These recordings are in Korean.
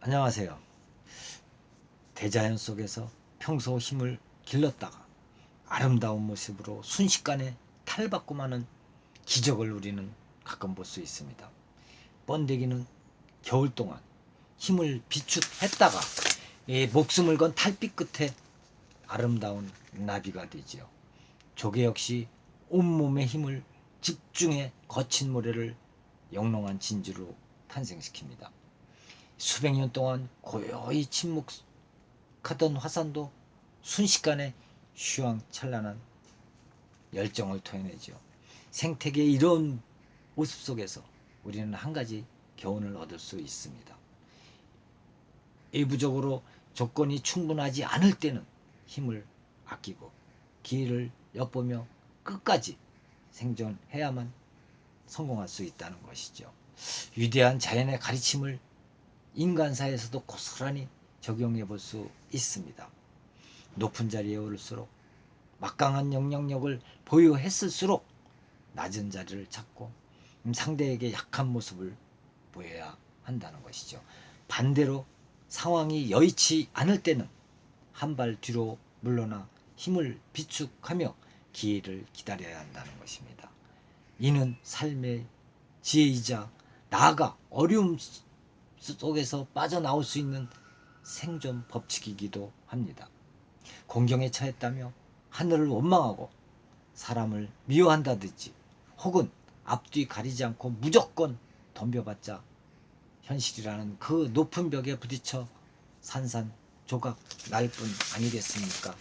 안녕하세요. 대자연 속에서 평소 힘을 길렀다가 아름다운 모습으로 순식간에 탈바꿈하는 기적을 우리는 가끔 볼 수 있습니다. 번데기는 겨울 동안 힘을 비축했다가 목숨을 건 탈빛 끝에 아름다운 나비가 되지요. 조개 역시 온몸의 힘을 집중해 거친 모래를 영롱한 진주로 탄생시킵니다. 수백 년 동안 고요히 침묵하던 화산도 순식간에 휘황찬란한 열정을 토해내죠. 생태계의 이런 모습 속에서 우리는 한 가지 교훈을 얻을 수 있습니다. 일부적으로 조건이 충분하지 않을 때는 힘을 아끼고 기회를 엿보며 끝까지 생존해야만 성공할 수 있다는 것이죠. 위대한 자연의 가르침을 인간사에서도 고스란히 적용해 볼 수 있습니다. 높은 자리에 오를수록 막강한 영향력을 보유했을수록 낮은 자리를 찾고 상대에게 약한 모습을 보여야 한다는 것이죠. 반대로 상황이 여의치 않을 때는 한 발 뒤로 물러나 힘을 비축하며 기회를 기다려야 한다는 것입니다. 이는 삶의 지혜이자 나아가 어려움 속에서 빠져나올 수 있는 생존 법칙이기도 합니다. 공경에 처했다며 하늘을 원망하고 사람을 미워한다든지 혹은 앞뒤 가리지 않고 무조건 덤벼봤자 현실이라는 그 높은 벽에 부딪혀 산산조각 날 뿐 아니겠습니까?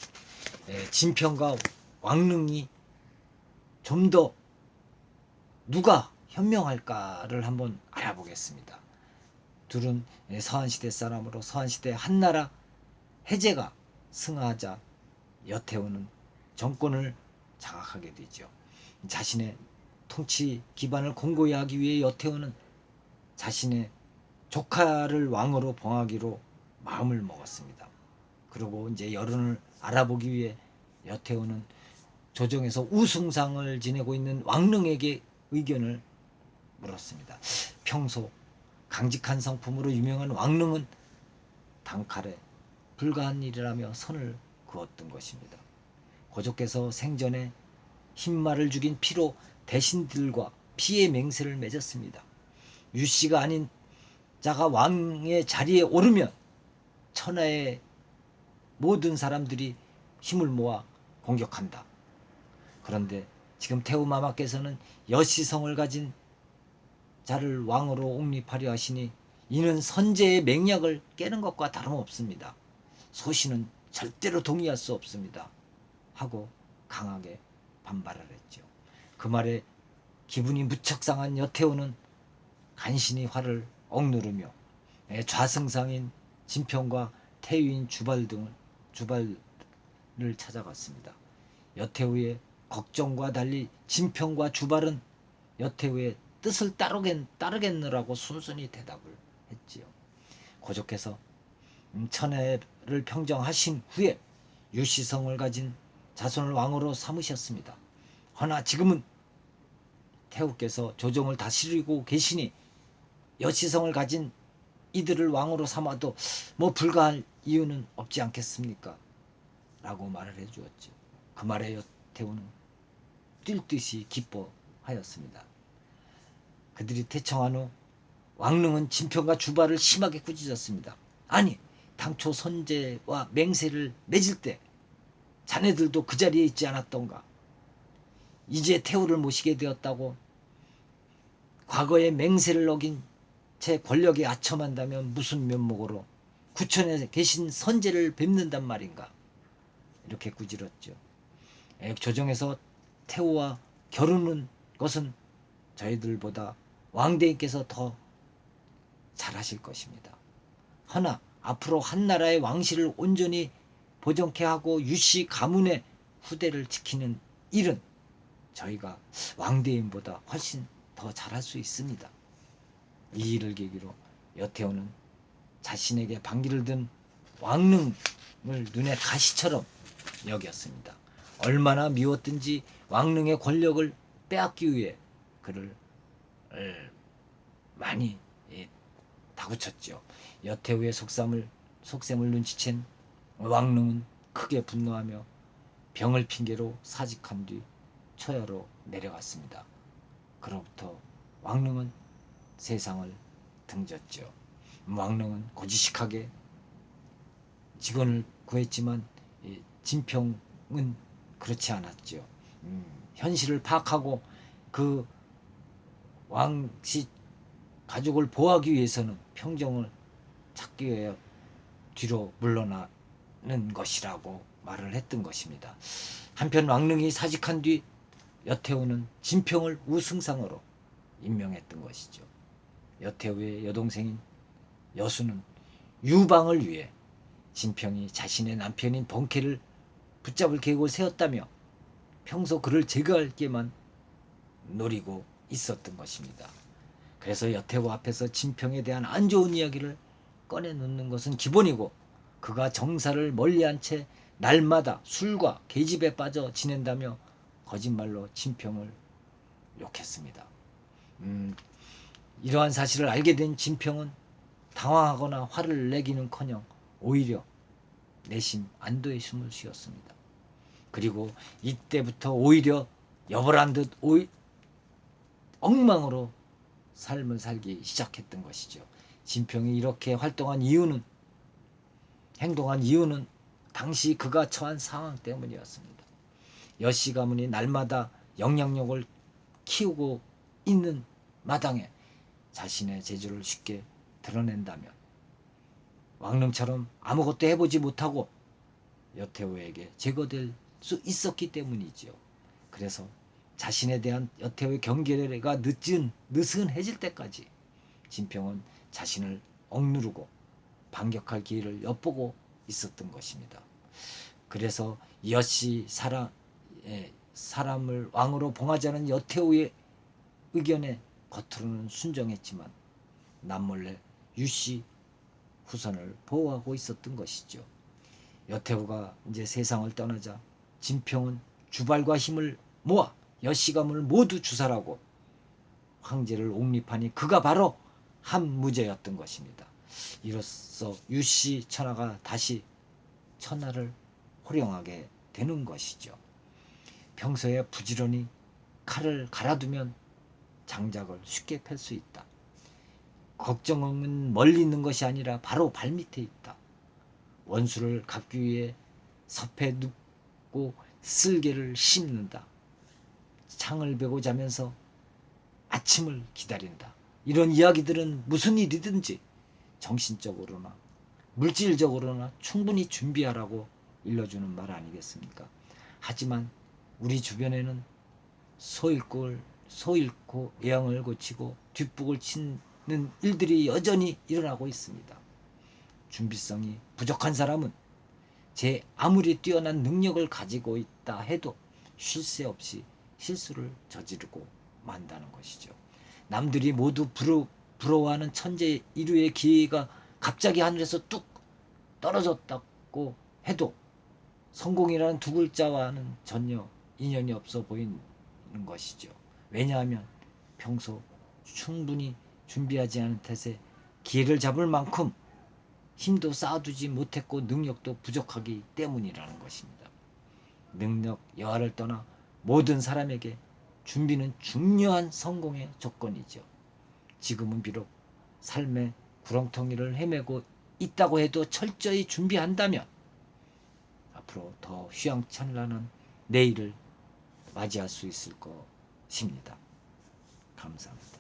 진평과 왕릉이 좀 더 누가 현명할까를 한번 알아보겠습니다. 둘은 서한시대 사람으로 서한시대 한나라 해제가 승하하자 여태오는 정권을 장악하게 되죠. 자신의 통치 기반을 공고히 하기 위해 여태오는 자신의 조카를 왕으로 봉하기로 마음을 먹었습니다. 그리고 이제 여론을 알아보기 위해 여태오는 조정에서 우승상을 지내고 있는 왕릉에게 의견을 물었습니다. 평소 강직한 성품으로 유명한 왕릉은 단칼에 불가한 일이라며 선을 그었던 것입니다. 고조께서 생전에 흰말을 죽인 피로 대신들과 피의 맹세를 맺었습니다. 유씨가 아닌 자가 왕의 자리에 오르면 천하의 모든 사람들이 힘을 모아 공격한다. 그런데 지금 태우마마께서는 여시성을 가진 자를 왕으로 옹립하려 하시니 이는 선제의 맹약을 깨는 것과 다름없습니다. 소신은 절대로 동의할 수 없습니다. 하고 강하게 반발을 했죠. 그 말에 기분이 무척 상한 여태오는 간신히 화를 억누르며 좌승상인 진평과 태유인 주발을 찾아갔습니다. 여태우의 걱정과 달리 진평과 주발은 여태우의 뜻을 따르겠느라고 순순히 대답을 했지요. 고조께서 천해를 평정하신 후에 유시성을 가진 자손을 왕으로 삼으셨습니다. 허나 지금은 태후께서 조정을 다스리고 계시니 여시성을 가진 이들을 왕으로 삼아도 뭐 불가할 이유는 없지 않겠습니까? 라고 말을 해주었죠. 그 말에 여태우는 뛸 듯이 기뻐하였습니다. 그들이 퇴청한 후 왕릉은 진평과 주발을 심하게 꾸짖었습니다. 아니, 당초 선제와 맹세를 맺을 때 자네들도 그 자리에 있지 않았던가? 이제 태후를 모시게 되었다고 과거의 맹세를 어긴 제 권력에 아첨한다면 무슨 면목으로 구천에 계신 선제를 뵙는단 말인가? 이렇게 꾸짖었죠. 조정에서 태후와 겨루는 것은 저희들보다 왕대인께서 더 잘하실 것입니다. 허나 앞으로 한나라의 왕실을 온전히 보존케 하고 유씨 가문의 후대를 지키는 일은 저희가 왕대인보다 훨씬 더 잘할 수 있습니다. 이 일을 계기로 여태오는 자신에게 반기를 든 왕릉을 눈에 가시처럼 여겼습니다. 얼마나 미웠든지 왕릉의 권력을 빼앗기 위해 그를 많이 다그쳤죠. 여태우의 속셈을 눈치챈 왕릉은 크게 분노하며 병을 핑계로 사직한 뒤 초야로 내려갔습니다. 그로부터 왕릉은 세상을 등졌죠. 왕릉은 고지식하게 직원을 구했지만 진평은 그렇지 않았죠. 현실을 파악하고 그 왕씨 가족을 보호하기 위해서는 평정을 찾기 위해 뒤로 물러나는 것이라고 말을 했던 것입니다. 한편 왕릉이 사직한 뒤 여태우는 진평을 우승상으로 임명했던 것이죠. 여태우의 여동생인 여수는 유방을 위해 진평이 자신의 남편인 번쾌를 붙잡을 계획을 세웠다며 평소 그를 제거할 게만 노리고 있었던 것입니다. 그래서 여태우 앞에서 진평에 대한 안 좋은 이야기를 꺼내놓는 것은 기본이고 그가 정사를 멀리한 채 날마다 술과 계집에 빠져 지낸다며 거짓말로 진평을 욕했습니다. 이러한 사실을 알게 된 진평은 당황하거나 화를 내기는커녕 오히려 내심 안도의 숨을 쉬었습니다. 그리고 이때부터 오히려 여벌한 듯 엉망으로 삶을 살기 시작했던 것이죠. 진평이 이렇게 행동한 이유는 당시 그가 처한 상황 때문이었습니다. 여씨 가문이 날마다 영향력을 키우고 있는 마당에 자신의 재주를 쉽게 드러낸다면 왕릉처럼 아무것도 해보지 못하고 여태우에게 제거될 수 있었기 때문이지요. 그래서 자신에 대한 여태우의 경계가 느슨해질 때까지 진평은 자신을 억누르고 반격할 기회를 엿보고 있었던 것입니다. 그래서 여씨 사람을 왕으로 봉하자는 여태우의 의견에 겉으로는 순종했지만 남몰래 유씨 후손을 보호하고 있었던 것이죠. 여태우가 이제 세상을 떠나자 진평은 주발과 힘을 모아 여씨 가문을 모두 주살하고 황제를 옹립하니 그가 바로 한무제였던 것입니다. 이로써 유씨 천하가 다시 천하를 호령하게 되는 것이죠. 평소에 부지런히 칼을 갈아두면 장작을 쉽게 펼 수 있다. 걱정은 멀리 있는 것이 아니라 바로 발밑에 있다. 원수를 갚기 위해 섭에 눕고 쓸개를 씹는다. 창을 베고 자면서 아침을 기다린다. 이런 이야기들은 무슨 일이든지 정신적으로나 물질적으로나 충분히 준비하라고 일러주는 말 아니겠습니까? 하지만 우리 주변에는 소 잃고 예양을 고치고 뒷북을 치는 일들이 여전히 일어나고 있습니다. 준비성이 부족한 사람은 제 아무리 뛰어난 능력을 가지고 있다 해도 쉴 새 없이 실수를 저지르고 만다는 것이죠. 남들이 모두 부러워하는 천재 이루의 기회가 갑자기 하늘에서 뚝 떨어졌다고 해도 성공이라는 두 글자와는 전혀 인연이 없어 보이는 것이죠. 왜냐하면 평소 충분히 준비하지 않은 탓에 기회를 잡을 만큼 힘도 쌓아두지 못했고 능력도 부족하기 때문이라는 것입니다. 능력, 여하를 떠나 모든 사람에게 준비는 중요한 성공의 조건이죠. 지금은 비록 삶의 구렁텅이를 헤매고 있다고 해도 철저히 준비한다면 앞으로 더 휘황찬란한 내일을 맞이할 수 있을 것입니다. 감사합니다.